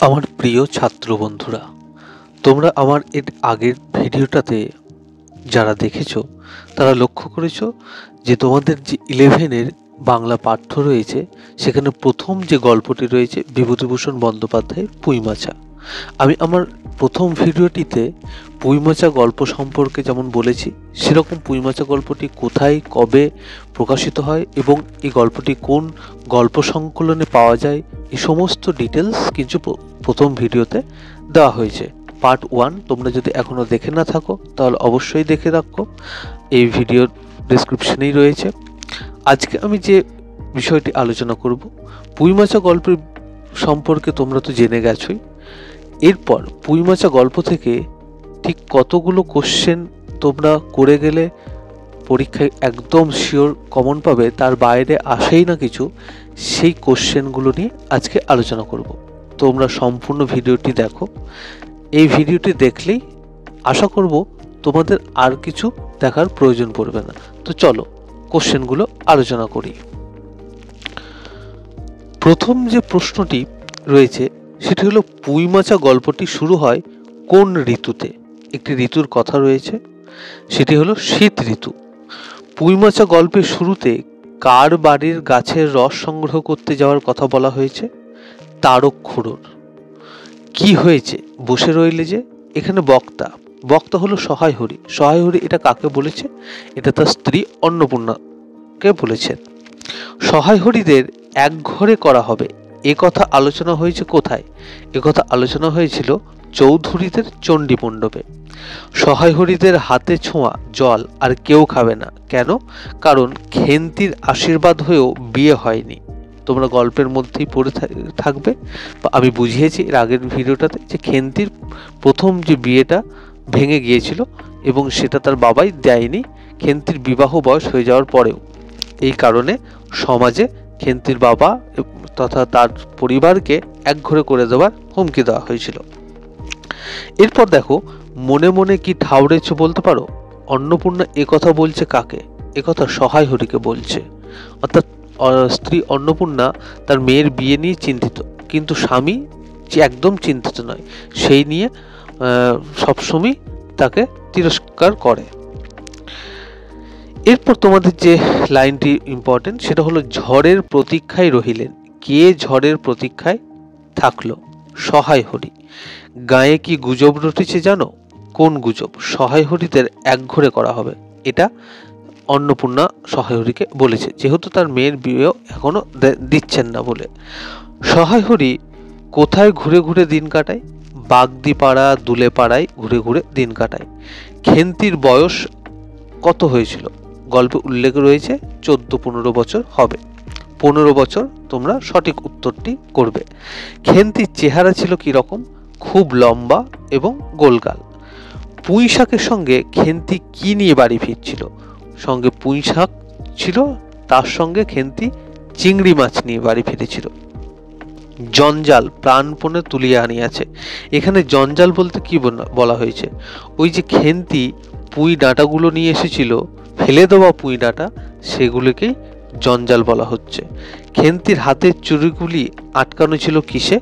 আমার প্রিয় ছাত্র বন্ধুরা, তোমরা আমার এর আগের ভিডিওটাতে যারা দেখেছো তারা লক্ষ্য করেছো যে তোমাদের যে 11-এর বাংলা পাঠ্য রয়েছে সেখানে প্রথম যে গল্পটি রয়েছে বিভূতিভূষণ বন্দ্যোপাধ্যায়ের পুঁইমাছা। আমি আমার প্রথম ভিডিওটিতে পুঁইমাছা গল্প সম্পর্কে যেমন বলেছি সেরকম পুঁইমাছা গল্পটি কোথায় কবে প্রকাশিত হয় এবং এই গল্পটি কোন গল্প সংকলনে পাওয়া যায় এই সমস্ত ডিটেলস কিন্তু প্রথম ভিডিওতে দেওয়া হয়েছে। পার্ট 1 তোমরা যদি এখনও দেখে না থাকো তাহলে অবশ্যই দেখে রাখো, এই ভিডিওর ডেসক্রিপশনেই রয়েছে। আজকে আমি যে বিষয়টি আলোচনা করব পুঁইমাছা গল্পের সম্পর্কে তোমরা তো জেনে গেছোই। এরপর পুঁইমাছা গল্প থেকে ঠিক কতগুলো কোশ্চেন তোমরা করে গেলে পরীক্ষায় একদম শিওর কমন পাবে, তার বাইরে আসেই না কিছু, সেই কোশ্চেনগুলো নিয়ে আজকে আলোচনা করব। তোমরা সম্পূর্ণ ভিডিওটি দেখো। এই ভিডিওটি দেখলেই আশা করব তোমাদের আর কিছু দেখার প্রয়োজন পড়বে না। তো চলো কোশ্চেনগুলো আলোচনা করি। প্রথম যে প্রশ্নটি রয়েছে সেটি হলো পুঁইমাছা গল্পটি শুরু হয় কোন ঋতুতে? একটি ঋতুর কথা রয়েছে, সেটি হলো শীত ঋতু। পুঁইমাছা গল্পের শুরুতে কার বাড়ির গাছের রস সংগ্রহ করতে যাওয়ার কথা বলা হয়েছে? তারকখুড়োর। কি হয়েছে বসে রইলে যে? এখানে বক্তা হলো সহায় হরি। সহায় হরি এটা কাকে বলেছে? এটা তার স্ত্রী অন্নপূর্ণাকে বলেছেন। সহায় হরিদের এক ঘরে করা হবে এ কথা আলোচনা হয়েছে কোথায়? এ কথা আলোচনা হয়েছিল চৌধুরীদের চণ্ডী মণ্ডপে। সহায় হরিদের হাতে ছোঁয়া জল আর কেউ খাবে না, কেন? কারণ খেন্তির আশীর্বাদ হয়েও বিয়ে হয়নি। তোমরা গল্পের মধ্যেই পড়ে থাকবে, আমি বুঝিয়েছি এর আগের ভিডিওটাতে যে খেন্তির প্রথম যে বিয়েটা ভেঙে গিয়েছিল এবং সেটা তার বাবাই দেয়নি খেন্তির বিবাহ বয়স হয়ে যাওয়ার পরেও। এই কারণে সমাজে খেন্তির বাবা তথা তার পরিবারকে একঘরে করে দেওয়ার হুমকি দেওয়া হয়েছিল। এরপর দেখো, মনে মনে কি ঠাউরেছ বলতে পারো? অন্নপূর্ণা একথা বলছে কাকে? একথা সহায় হরিকে বলছে। অর্থাৎ স্ত্রী অন্নপূর্ণা তার মেয়ের বিয়ে নিয়ে চিন্তিত, কিন্তু স্বামী যে একদম চিন্তিত নয়, সেই নিয়ে সবসময় তাকে তিরস্কার করে। এরপর তোমাদের যে লাইনটি ইম্পর্টেন্ট সেটা হলো ঝড়ের প্রতীক্ষায় রহিলেন। কে ঝড়ের প্রতীক্ষায় থাকলো? সহায় হরি। গায়ে কি গুজব রটেছে জানো? কোন গুজব? সহায় হরিদের একঘরে করা হবে, এটা অন্নপূর্ণা সহায় হরিকে বলেছে, যেহেতু তার মেয়ের বিয়েও এখনো দিচ্ছেন না বলে। সহায় হরি কোথায় ঘুরে ঘুরে দিন কাটায়? বাগদিপাড়া দুলেপাড়ায় ঘুরে ঘুরে দিন কাটায়। খেন্তির বয়স কত হয়েছিল? গল্পে উল্লেখ রয়েছে 14-15 বছর হবে। 15 বছর তোমরা সঠিক উত্তরটি করবে। খেন্তির চেহারা ছিল কি রকম? খুব লম্বা এবং গোলগাল। পুঁই শাকের সঙ্গে খেন্তি কি নিয়ে বাড়ি ফিরছিল? সঙ্গে পুঁই শাক ছিল, তার সঙ্গে খেন্তি চিংড়ি মাছ নিয়ে বাড়ি ফিরেছিল। জঞ্জাল প্রাণপণে তুলিয়া আনিয়াছে। এখানে জঞ্জাল বলতে কি বলা হয়েছে? ওই যে খেন্তি পুঁই ডাঁটাগুলো নিয়ে এসেছিল, ফেলে দেওয়া পুঁই ডাঁটা, সেগুলোকেই জঞ্জাল বলা হচ্ছে। খেন্তির হাতের চুড়িগুলি আটকানো ছিল কিসে?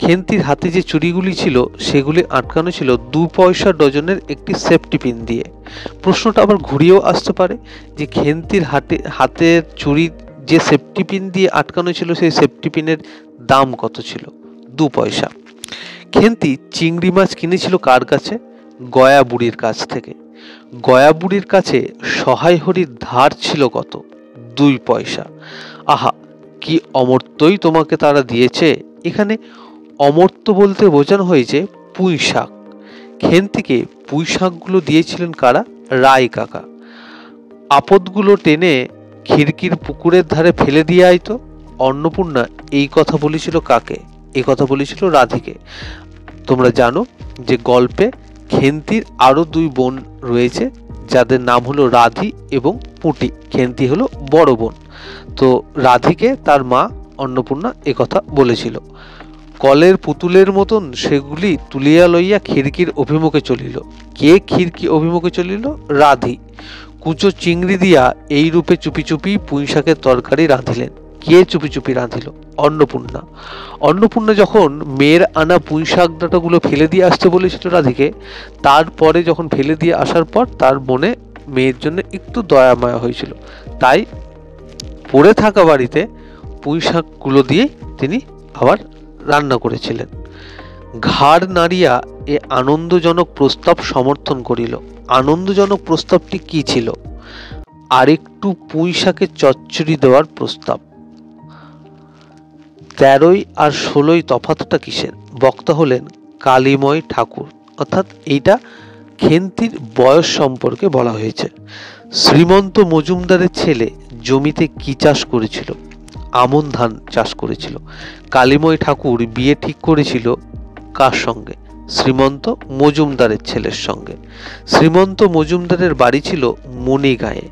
খেন্তির হাতে যে চুড়িগুলি ছিল সেগুলি আটকানো ছিল 2 পয়সা ডজনের একটি সেফটি পিন দিয়ে। প্রশ্নটা আবার ঘুরিয়েও আসতে পারে যে খেন্তির হাতের চুড়ি যে সেফটি পিন দিয়ে আটকানো ছিল সেই সেফটি পিনের দাম কত ছিল? 2 পয়সা। খেন্তি চিংড়ি মাছ কিনেছিল কার কাছে? গয়া বুড়ির কাছ থেকে। গয়া বুড়ির কাছে সহায় হরির ধার ছিল কত? 2 পয়সা। আহা, কি অমর্ত্যই তোমাকে তারা দিয়েছে। এখানে অমর্ত্য বলতে বোঝানো হয়েছে পুঁই শাক। খেন্তিকে পুঁই শাকগুলো দিয়েছিলেন কারা? রায় কাকা। আপদগুলো টেনে খিড়কির পুকুরের ধারে ফেলে দিয়ে আইতো। অন্নপূর্ণা এই কথা বলেছিল কাকে? এই কথা বলেছিল রাধিকে। তোমরা জানো যে গল্পে খেন্তির আরো 2 বোন রয়েছে যাদের নাম হলো রাধি এবং পুঁটি। খেন্তি হলো বড় বোন। তো রাধিকে তার মা অন্নপূর্ণা একথা বলেছিল। কলের পুতুলের মতন সেগুলি তুলিয়া লইয়া খিড়কির অভিমুখে চলিল। কে খিড়কি অভিমুখে চলিল? রাধি। কুচো চিংড়ি দিয়া এই রূপে চুপি চুপি পুঁই শাকের তরকারি রাঁধিলেন। কে চুপি চুপি রাঁধিল? অন্নপূর্ণা। অন্নপূর্ণা যখন মেয়ের আনা পুঁই শাক ডাঁটাগুলো ফেলে দিয়ে আসতে বলেছিল রাধিকে, তারপরে যখন ফেলে দিয়ে আসার পর তার মনে মেয়ের জন্য একটু দয়া মায়া হয়েছিল, তাই পড়ে থাকা বাড়িতে পুঁই শাকগুলো দিয়ে তিনি আবার রান্না করেছিলেন। ঘাড় নাড়িয়া এ আনন্দজনক প্রস্তাব সমর্থন করিল। আনন্দজনক প্রস্তাবটি কি ছিল? আরেকটু পুঁই শাকে চচ্চড়ি দেওয়ার প্রস্তাব। 13 আর 16 তফাৎটা কিসের? বক্তা হলেন কালীময় ঠাকুর, অর্থাৎ এইটা খেন্তির বয়স সম্পর্কে বলা হয়েছে। শ্রীমন্ত মজুমদারের ছেলে জমিতে কি চাষ করেছিল? আমন ধান চাষ করেছিল। কালীময় ঠাকুর বিয়ে ঠিক করেছিল কার সঙ্গে? শ্রীমন্ত মজুমদারের ছেলের সঙ্গে। শ্রীমন্ত মজুমদারের বাড়ি ছিল মণিগাঁয়ে।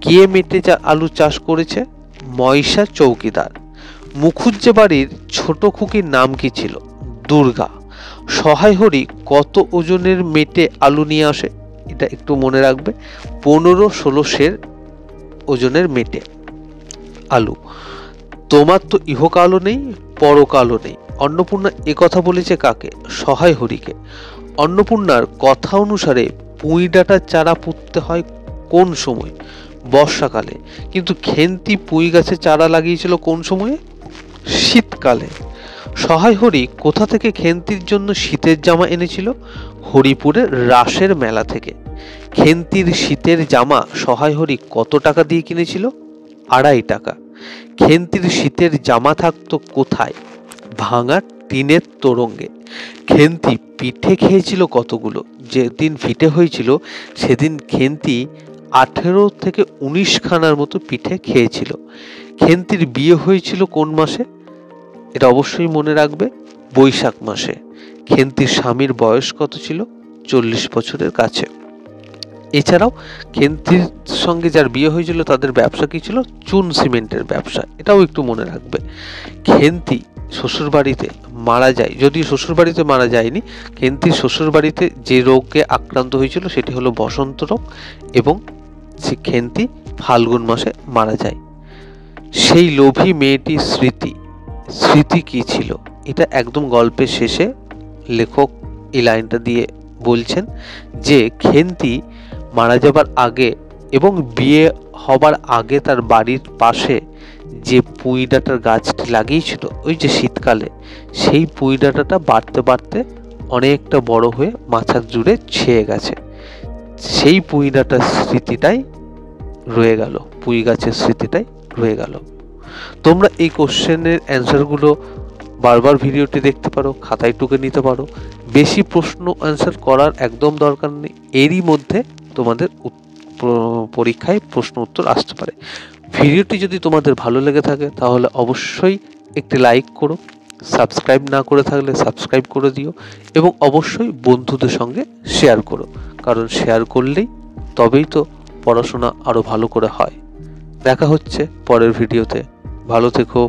কে মেটে আলু চাষ করেছে? ময়সা চৌকিদার। মুখুজ্জে বাড়ির ছোট খুকির নাম কি ছিল? দুর্গা। সহায় হরি কত ওজনের মেটে আলু নিয়ে আসে? এটা একটু মনে রাখবে, 15-16 সের ওজনের মেটে আলু। তোমার তো ইহকালও নেই পরকালও নেই। অন্নপূর্ণা একথা বলেছে কাকে? সহায় হরিকে। অন্নপূর্ণার কথা অনুসারে পুঁই ডাঁটার চারা পুঁততে হয় কোন সময়? বর্ষাকালে। কিন্তু খেন্তি পুঁই গাছের চারা লাগিয়েছিল কোন সময়ে? শীতকালে। সহায় হরি কোথা থেকে খেন্তির জন্য শীতের জামা এনেছিল? হরিপুরের রাসের মেলা থেকে। খেন্তির শীতের জামা সহায় হরি কত টাকা দিয়ে কিনেছিল? 2.5 টাকা। খেন্তির শীতের জামা থাকতো কোথায়? ভাঙা টিনের তোরঙ্গে। খেন্তি পিঠে খেয়েছিল কতগুলো? যেদিন পিঠে হয়েছিল সেদিন খেন্তি 18 থেকে 19 খানার মতো পিঠে খেয়েছিল। খেন্তির বিয়ে হয়েছিল কোন মাসে? এটা অবশ্যই মনে রাখবে, বৈশাখ মাসে। খেন্তির স্বামীর বয়স কত ছিল? 40 বছরের কাছে। এছাড়াও খেন্তির সঙ্গে যার বিয়ে হয়েছিল তাদের ব্যবসা কি ছিল? চুন সিমেন্টের ব্যবসা। এটাও একটু মনে রাখবে। খেন্তি শ্বশুর বাড়িতে মারা যায়, যদিও শ্বশুর বাড়িতে মারা যায়নি, খেন্তির শ্বশুর বাড়িতে যে রোগে আক্রান্ত হয়েছিল সেটি হলো বসন্ত রোগ, এবং সে খেন্তি ফাল্গুন মাসে মারা যায়। সেই লোভী মেয়েটির স্মৃতি, স্মৃতি কি ছিল? এটা একদম গল্পের শেষে লেখক এই লাইনটা দিয়ে বলছেন যে খেন্তি মারা যাবার আগে এবং বিয়ে হবার আগে তার বাড়ির পাশে যে পুঁই ডাঁটার গাছটি লাগিয়েছিল ওই যে শীতকালে, সেই পুঁই ডাঁটাটা বাড়তে বাড়তে অনেকটা বড় হয়ে মাথার জুড়ে ছেয়ে গেছে। সেই পুঁই ডাঁটার স্মৃতিটাই রয়ে গেল, পুঁই গাছের স্মৃতিটাই রয়ে গেল। তোমরা এই কোশ্চেনের অ্যান্সারগুলো বারবার ভিডিওটি দেখতে পারো, খাতায় টুকে নিতে পারো। বেশি প্রশ্ন অ্যান্সার করার একদম দরকার নেই, এরই মধ্যে তোমাদের পরীক্ষায় প্রশ্ন উত্তর আসতে পারে। ভিডিওটি যদি তোমাদের ভালো লেগে থাকে তাহলে অবশ্যই একটি লাইক করো, সাবস্ক্রাইব না করে থাকলে সাবস্ক্রাইব করে দিও, এবং অবশ্যই বন্ধুদের সঙ্গে শেয়ার করো, কারণ শেয়ার করলেই তবেই তো পড়াশোনা আরো ভালো করে হয়। দেখা হচ্ছে পরের ভিডিওতে। ভালো থেকো।